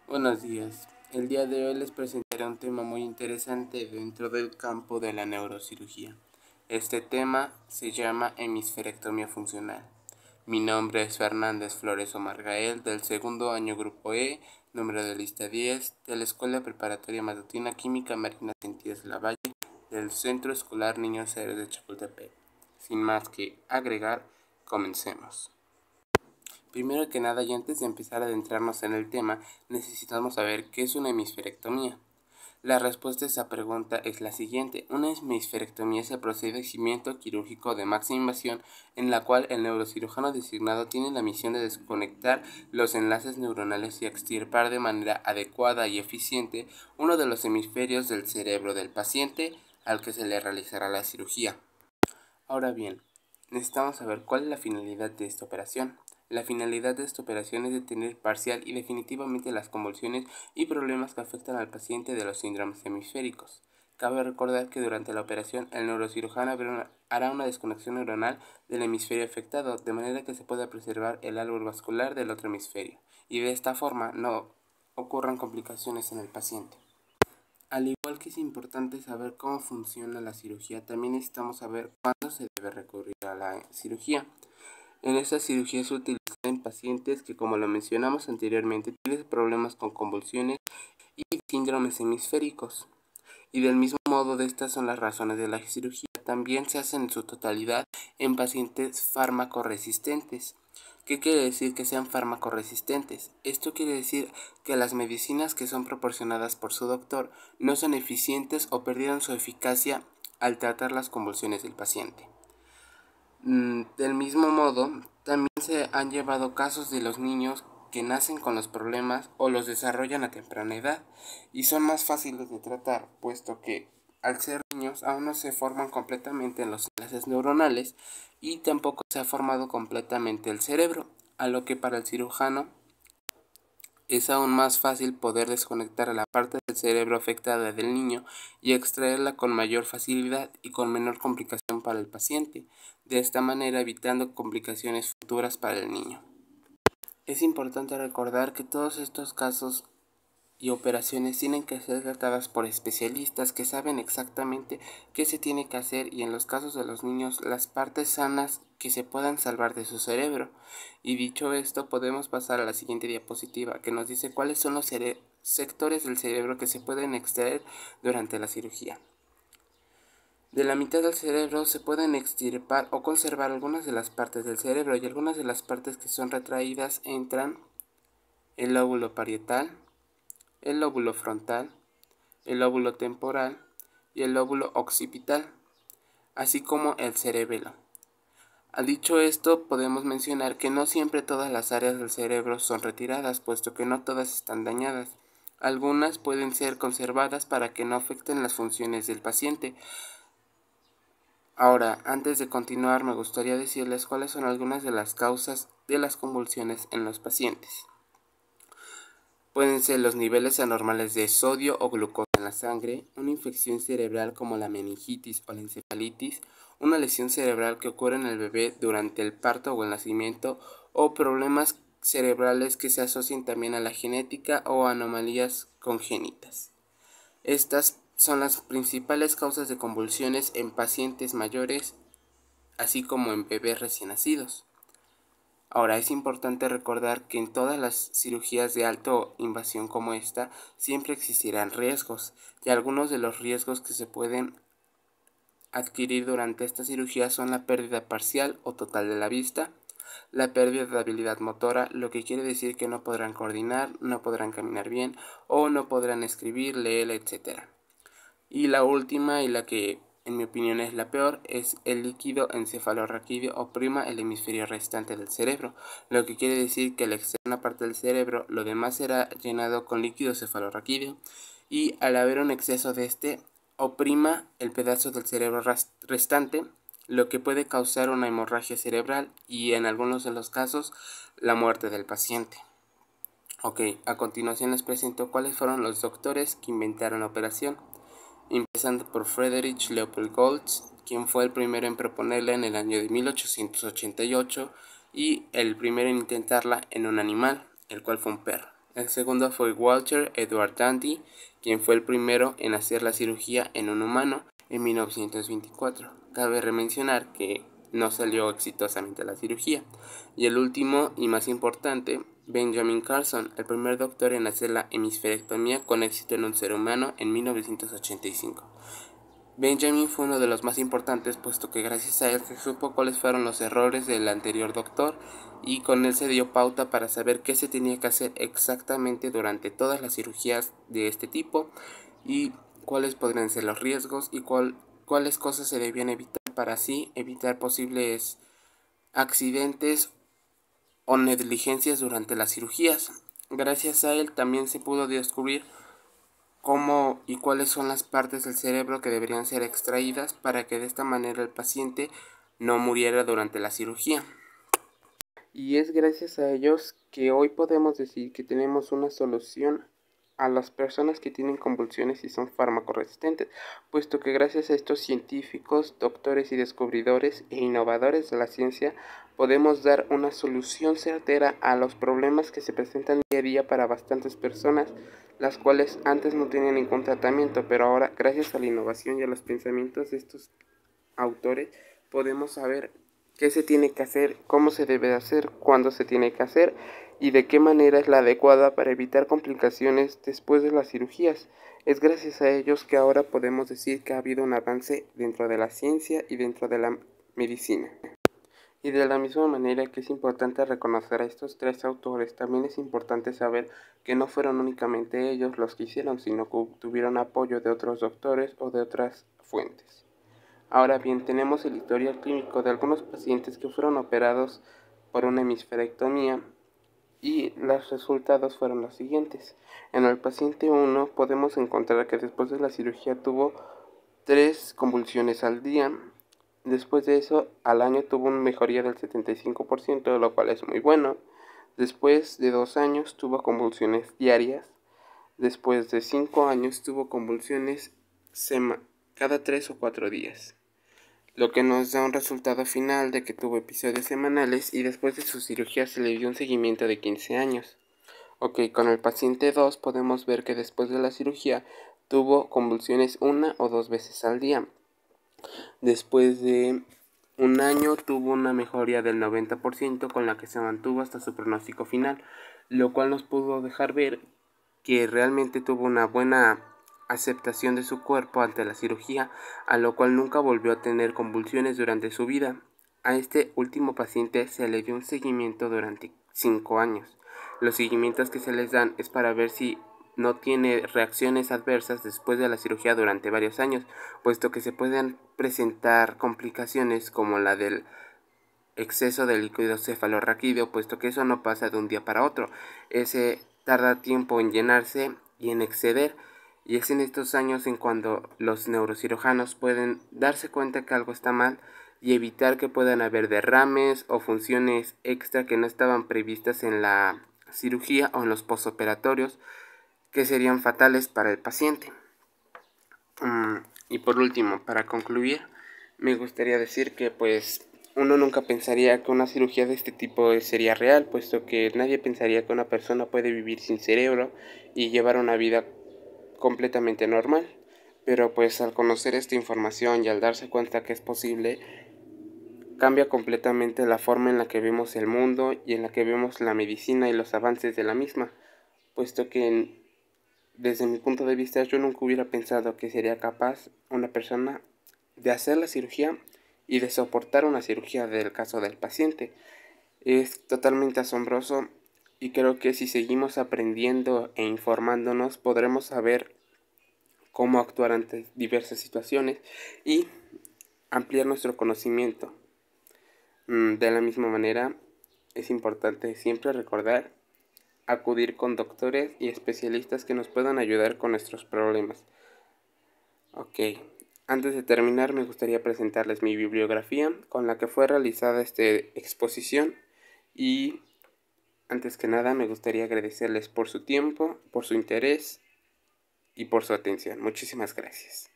Buenos días. El día de hoy les presentaré un tema muy interesante dentro del campo de la neurocirugía. Este tema se llama hemisferectomía funcional. Mi nombre es Fernández Flores Omar Gael, del segundo año Grupo E, número de lista 10, de la Escuela Preparatoria Matutina Química Marina Sentíes Lavalle, del Centro Escolar Niños Héroes de Chapultepec. Sin más que agregar, comencemos. Primero que nada, y antes de empezar a adentrarnos en el tema, necesitamos saber qué es una hemisferectomía. La respuesta a esa pregunta es la siguiente. Una hemisferectomía es el procedimiento quirúrgico de máxima invasión en la cual el neurocirujano designado tiene la misión de desconectar los enlaces neuronales y extirpar de manera adecuada y eficiente uno de los hemisferios del cerebro del paciente al que se le realizará la cirugía. Ahora bien, necesitamos saber cuál es la finalidad de esta operación. La finalidad de esta operación es detener parcial y definitivamente las convulsiones y problemas que afectan al paciente de los síndromes hemisféricos. Cabe recordar que durante la operación el neurocirujano hará una desconexión neuronal del hemisferio afectado, de manera que se pueda preservar el árbol vascular del otro hemisferio, y de esta forma no ocurran complicaciones en el paciente. Al igual que es importante saber cómo funciona la cirugía, también necesitamos saber cuándo se debe recurrir a la cirugía. En esta cirugía se utiliza en pacientes que, como lo mencionamos anteriormente, tienen problemas con convulsiones y síndromes hemisféricos. Y del mismo modo, de estas son las razones de la cirugía. También se hacen en su totalidad en pacientes fármaco-resistentes. ¿Qué quiere decir que sean fármaco-resistentes? Esto quiere decir que las medicinas que son proporcionadas por su doctor no son eficientes o perdieron su eficacia al tratar las convulsiones del paciente. Del mismo modo, también se han llevado casos de los niños que nacen con los problemas o los desarrollan a temprana edad y son más fáciles de tratar, puesto que al ser niños aún no se forman completamente en los enlaces neuronales y tampoco se ha formado completamente el cerebro, a lo que para el cirujano es aún más fácil poder desconectar a la parte del cerebro afectada del niño y extraerla con mayor facilidad y con menor complicación para el paciente, de esta manera evitando complicaciones futuras para el niño. Es importante recordar que todos estos casos y operaciones tienen que ser tratadas por especialistas que saben exactamente qué se tiene que hacer, y en los casos de los niños las partes sanas que se puedan salvar de su cerebro. Y dicho esto, podemos pasar a la siguiente diapositiva, que nos dice cuáles son los sectores del cerebro que se pueden extraer durante la cirugía. De la mitad del cerebro se pueden extirpar o conservar algunas de las partes del cerebro, y algunas de las partes que son retraídas entran el lóbulo parietal, el lóbulo frontal, el lóbulo temporal y el lóbulo occipital, así como el cerebelo. Dicho esto, podemos mencionar que no siempre todas las áreas del cerebro son retiradas, puesto que no todas están dañadas. Algunas pueden ser conservadas para que no afecten las funciones del paciente. Ahora, antes de continuar, me gustaría decirles cuáles son algunas de las causas de las convulsiones en los pacientes. Pueden ser los niveles anormales de sodio o glucosa en la sangre, una infección cerebral como la meningitis o la encefalitis, una lesión cerebral que ocurre en el bebé durante el parto o el nacimiento, o problemas cerebrales que se asocian también a la genética o anomalías congénitas. Estas son las principales causas de convulsiones en pacientes mayores, así como en bebés recién nacidos. Ahora, es importante recordar que en todas las cirugías de alta invasión como esta siempre existirán riesgos, y algunos de los riesgos que se pueden adquirir durante esta cirugía son la pérdida parcial o total de la vista, la pérdida de habilidad motora, lo que quiere decir que no podrán coordinar, no podrán caminar bien o no podrán escribir, leer, etc. Y la última, y la que en mi opinión es la peor, es el líquido encefalorraquídeo oprima el hemisferio restante del cerebro, lo que quiere decir que la externa parte del cerebro, lo demás será llenado con líquido cefalorraquídeo, y al haber un exceso de este, oprima el pedazo del cerebro restante, lo que puede causar una hemorragia cerebral y en algunos de los casos la muerte del paciente. Ok, a continuación les presento cuáles fueron los doctores que inventaron la operación, empezando por Friedrich Leopold Goltz, quien fue el primero en proponerla en el año de 1888 y el primero en intentarla en un animal, el cual fue un perro. El segundo fue Walter Edward Dandy, quien fue el primero en hacer la cirugía en un humano en 1924. Cabe mencionar que no salió exitosamente la cirugía. Y el último y más importante, Benjamin Carson, el primer doctor en hacer la hemisferectomía con éxito en un ser humano en 1985. Benjamin fue uno de los más importantes, puesto que gracias a él se supo cuáles fueron los errores del anterior doctor y con él se dio pauta para saber qué se tenía que hacer exactamente durante todas las cirugías de este tipo y cuáles podrían ser los riesgos y cuáles cosas se debían evitar para así evitar posibles accidentes o negligencias durante las cirugías. Gracias a él también se pudo descubrir cómo y cuáles son las partes del cerebro que deberían ser extraídas para que de esta manera el paciente no muriera durante la cirugía. Y es gracias a ellos que hoy podemos decir que tenemos una solución a las personas que tienen convulsiones y son farmacoresistentes, puesto que gracias a estos científicos, doctores y descubridores e innovadores de la ciencia podemos dar una solución certera a los problemas que se presentan día a día para bastantes personas, las cuales antes no tenían ningún tratamiento, pero ahora gracias a la innovación y a los pensamientos de estos autores podemos saber qué se tiene que hacer, cómo se debe hacer, cuándo se tiene que hacer y de qué manera es la adecuada para evitar complicaciones después de las cirugías. Es gracias a ellos que ahora podemos decir que ha habido un avance dentro de la ciencia y dentro de la medicina. Y de la misma manera que es importante reconocer a estos tres autores, también es importante saber que no fueron únicamente ellos los que hicieron, sino que tuvieron apoyo de otros doctores o de otras fuentes. Ahora bien, tenemos el historial clínico de algunos pacientes que fueron operados por una hemisferectomía y los resultados fueron los siguientes. En el paciente 1 podemos encontrar que después de la cirugía tuvo 3 convulsiones al día. Después de eso, al año tuvo una mejoría del 75%, lo cual es muy bueno. Después de 2 años tuvo convulsiones diarias. Después de 5 años tuvo convulsiones cada 3 o 4 días, lo que nos da un resultado final de que tuvo episodios semanales y después de su cirugía se le dio un seguimiento de 15 años. Ok, con el paciente 2 podemos ver que después de la cirugía tuvo convulsiones 1 o 2 veces al día. Después de un año tuvo una mejoría del 90% con la que se mantuvo hasta su pronóstico final, lo cual nos pudo dejar ver que realmente tuvo una buena aceptación de su cuerpo ante la cirugía, a lo cual nunca volvió a tener convulsiones durante su vida. A este último paciente se le dio un seguimiento durante 5 años. Los seguimientos que se les dan es para ver si no tiene reacciones adversas después de la cirugía durante varios años, puesto que se pueden presentar complicaciones como la del exceso de líquido cefalorraquídeo, puesto que eso no pasa de un día para otro. Ese tarda tiempo en llenarse y en exceder, y es en estos años en cuando los neurocirujanos pueden darse cuenta que algo está mal y evitar que puedan haber derrames o funciones extra que no estaban previstas en la cirugía o en los postoperatorios, que serían fatales para el paciente. Y por último, para concluir, me gustaría decir que pues uno nunca pensaría que una cirugía de este tipo sería real, puesto que nadie pensaría que una persona puede vivir sin cerebro y llevar una vida completamente normal. Pero pues al conocer esta información y al darse cuenta que es posible, cambia completamente la forma en la que vemos el mundo y en la que vemos la medicina y los avances de la misma, puesto que desde mi punto de vista yo nunca hubiera pensado que sería capaz una persona de hacer la cirugía y de soportar una cirugía del caso del paciente. Es totalmente asombroso y creo que si seguimos aprendiendo e informándonos podremos saber cómo actuar ante diversas situaciones y ampliar nuestro conocimiento. De la misma manera, es importante siempre recordar acudir con doctores y especialistas que nos puedan ayudar con nuestros problemas. Ok, antes de terminar me gustaría presentarles mi bibliografía con la que fue realizada esta exposición y antes que nada me gustaría agradecerles por su tiempo, por su interés y por su atención. Muchísimas gracias.